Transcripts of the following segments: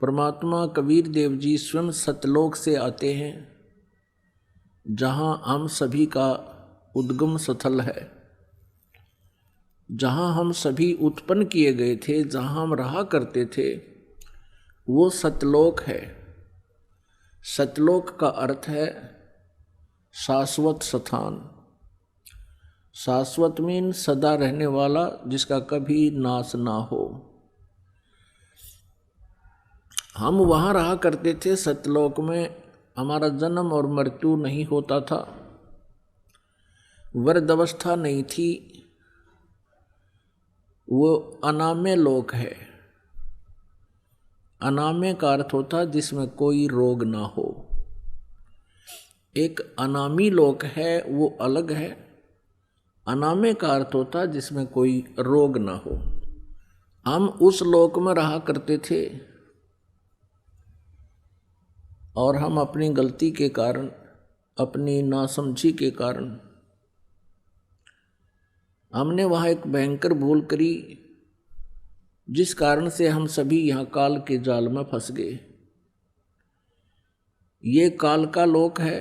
परमात्मा कबीर देव जी स्वयं सतलोक से आते हैं, जहाँ हम सभी का उद्गम स्थल है, जहाँ हम सभी उत्पन्न किए गए थे, जहाँ हम रहा करते थे, वो सतलोक है। सतलोक का अर्थ है शाश्वत स्थान। शाश्वत मीन सदा रहने वाला, जिसका कभी नाश ना हो। हम वहाँ रहा करते थे सतलोक में, हमारा जन्म और मृत्यु नहीं होता था, वृद्ध अवस्था नहीं थी। वो अनाम्य लोक है। अनाम्य का अर्थ होता जिसमें कोई रोग ना हो। एक अनामी लोक है, वो अलग है। अनाम्य का अर्थ होता जिसमें कोई रोग ना हो। हम उस लोक में रहा करते थे और हम अपनी गलती के कारण, अपनी नासमझी के कारण हमने वहाँ एक भयंकर भूल करी, जिस कारण से हम सभी यहाँ काल के जाल में फंस गए। ये काल का लोक है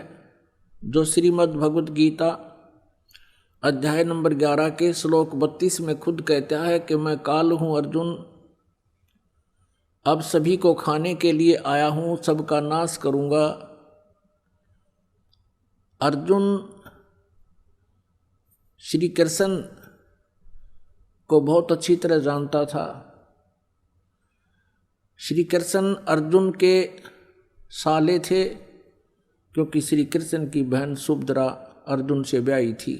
जो श्रीमद् भगवद गीता अध्याय नंबर 11 के श्लोक 32 में खुद कहता है कि मैं काल हूँ अर्जुन, अब सभी को खाने के लिए आया हूँ, सबका नाश करूँगा। अर्जुन श्री कृष्ण को बहुत अच्छी तरह जानता था। श्री कृष्ण अर्जुन के साले थे, क्योंकि श्री कृष्ण की बहन सुभद्रा अर्जुन से ब्याही थी।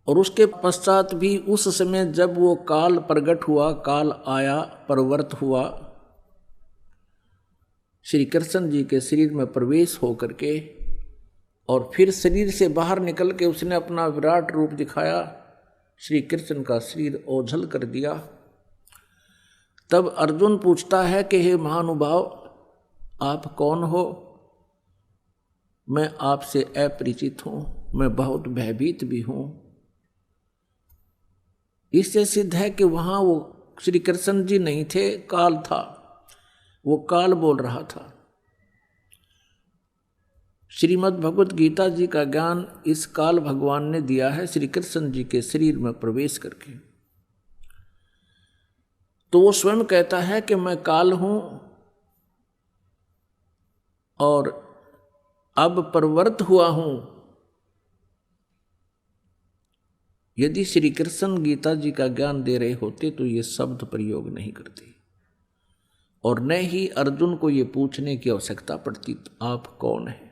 और उसके पश्चात भी उस समय जब वो काल प्रकट हुआ, काल आया, प्रवृत्त हुआ, श्री कृष्ण जी के शरीर में प्रवेश हो करके और फिर शरीर से बाहर निकल के उसने अपना विराट रूप दिखाया, श्री कृष्ण का शरीर ओझल कर दिया। तब अर्जुन पूछता है कि हे महानुभाव, आप कौन हो? मैं आपसे अपरिचित हूँ, मैं बहुत भयभीत भी हूँ। इससे सिद्ध है कि वहाँ वो श्री कृष्ण जी नहीं थे, काल था। वो काल बोल रहा था। श्रीमद् भगवद गीता जी का ज्ञान इस काल भगवान ने दिया है श्री कृष्ण जी के शरीर में प्रवेश करके। तो वो स्वयं कहता है कि मैं काल हूं और अब प्रवृत्त हुआ हूं। यदि श्री कृष्ण गीता जी का ज्ञान दे रहे होते तो ये शब्द प्रयोग नहीं करते और न ही अर्जुन को ये पूछने की आवश्यकता पड़ती आप कौन है।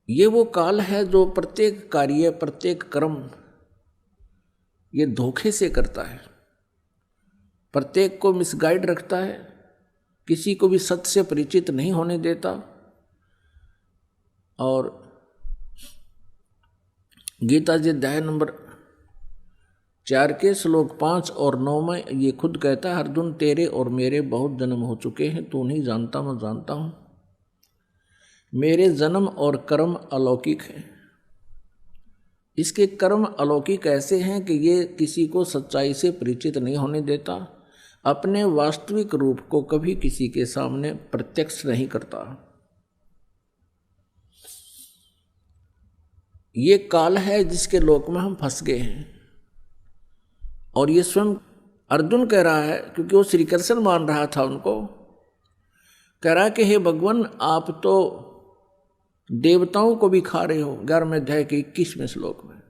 ये वो काल है जो प्रत्येक कार्य, प्रत्येक कर्म ये धोखे से करता है, प्रत्येक को मिसगाइड रखता है, किसी को भी सत्य से परिचित नहीं होने देता। और गीता जी अध्याय नंबर 4 के श्लोक 5 और 9 में ये खुद कहता है, अर्जुन तेरे और मेरे बहुत जन्म हो चुके हैं, तू नहीं जानता मैं जानता हूं। मेरे जन्म और कर्म अलौकिक हैं। इसके कर्म अलौकिक ऐसे हैं कि ये किसी को सच्चाई से परिचित नहीं होने देता, अपने वास्तविक रूप को कभी किसी के सामने प्रत्यक्ष नहीं करता। ये काल है जिसके लोक में हम फंस गए हैं। और ये स्वयं अर्जुन कह रहा है, क्योंकि वो श्री कृष्ण मान रहा था उनको, कह रहा है कि हे भगवान, आप तो देवताओं को भी खा रहे हो। 11वें अध्याय के 21वें श्लोक में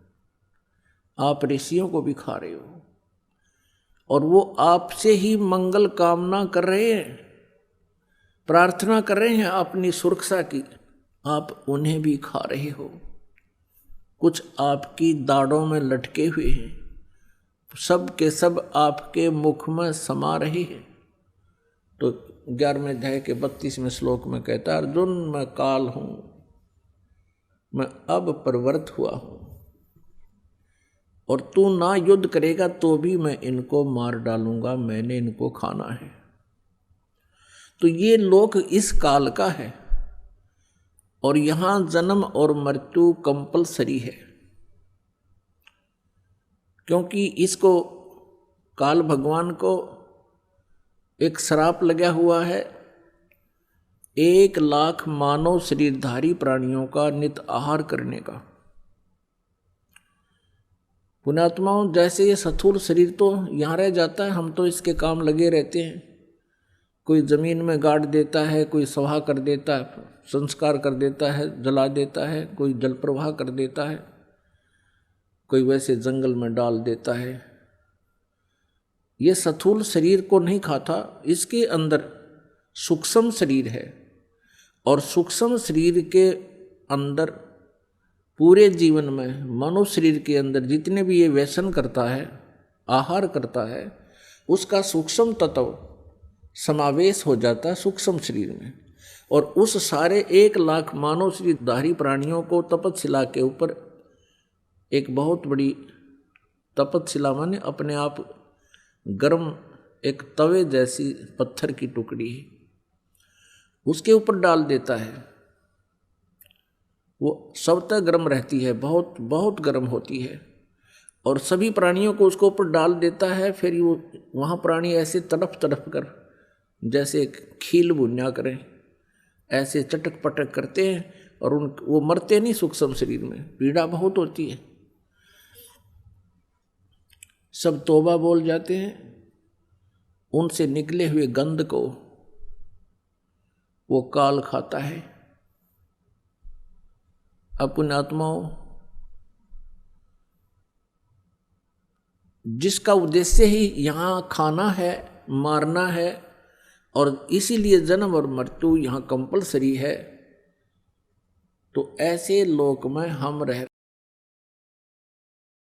आप ऋषियों को भी खा रहे हो और वो आपसे ही मंगल कामना कर रहे हैं, प्रार्थना कर रहे हैं अपनी सुरक्षा की, आप उन्हें भी खा रहे हो। कुछ आपकी दाढ़ों में लटके हुए हैं, सब के सब आपके मुख में समा रहे हैं। तो 11वें अध्याय के 32वें श्लोक में कहता है, अर्जुन मैं काल हूं, मैं अब प्रवृत्त हुआ हूं और तू ना युद्ध करेगा तो भी मैं इनको मार डालूंगा, मैंने इनको खाना है। तो ये लोक इस काल का है और यहां जन्म और मृत्यु कंपलसरी है, क्योंकि इसको काल भगवान को एक श्राप लगा हुआ है 1,00,000 मानव शरीरधारी प्राणियों का नित आहार करने का। पुण्यात्माओं, जैसे ये स्थूल शरीर तो यहाँ रह जाता है, हम तो इसके काम लगे रहते हैं। कोई जमीन में गाड़ देता है, कोई सवा कर देता है, संस्कार कर देता है, जला देता है, कोई जल प्रवाह कर देता है, कोई वैसे जंगल में डाल देता है। ये स्थूल शरीर को नहीं खाता, इसके अंदर सूक्ष्म शरीर है और सूक्ष्म शरीर के अंदर पूरे जीवन में मनुष्य शरीर के अंदर जितने भी ये व्यसन करता है, आहार करता है, उसका सूक्ष्म तत्व समावेश हो जाता है सूक्ष्म शरीर में। और उस सारे 1,00,000 मानव शरीरधारी प्राणियों को तपतशिला के ऊपर एक बहुत बड़ी तपतशिला माने अपने आप गर्म एक तवे जैसी पत्थर की टुकड़ी है, उसके ऊपर डाल देता है। वो सब तक गर्म रहती है, बहुत बहुत गर्म होती है और सभी प्राणियों को उसके ऊपर डाल देता है। फिर वो वहाँ प्राणी ऐसे तड़प तड़प कर जैसे खील भुन्या करें, ऐसे चटक पटक करते हैं और वो मरते नहीं। सूक्ष्म शरीर में पीड़ा बहुत होती है, सब तौबा बोल जाते हैं। उनसे निकले हुए गंध को वो काल खाता है। अपने आत्माओं, जिसका उद्देश्य ही यहाँ खाना है, मारना है और इसीलिए जन्म और मृत्यु यहाँ कंपलसरी है, तो ऐसे लोक में हम रह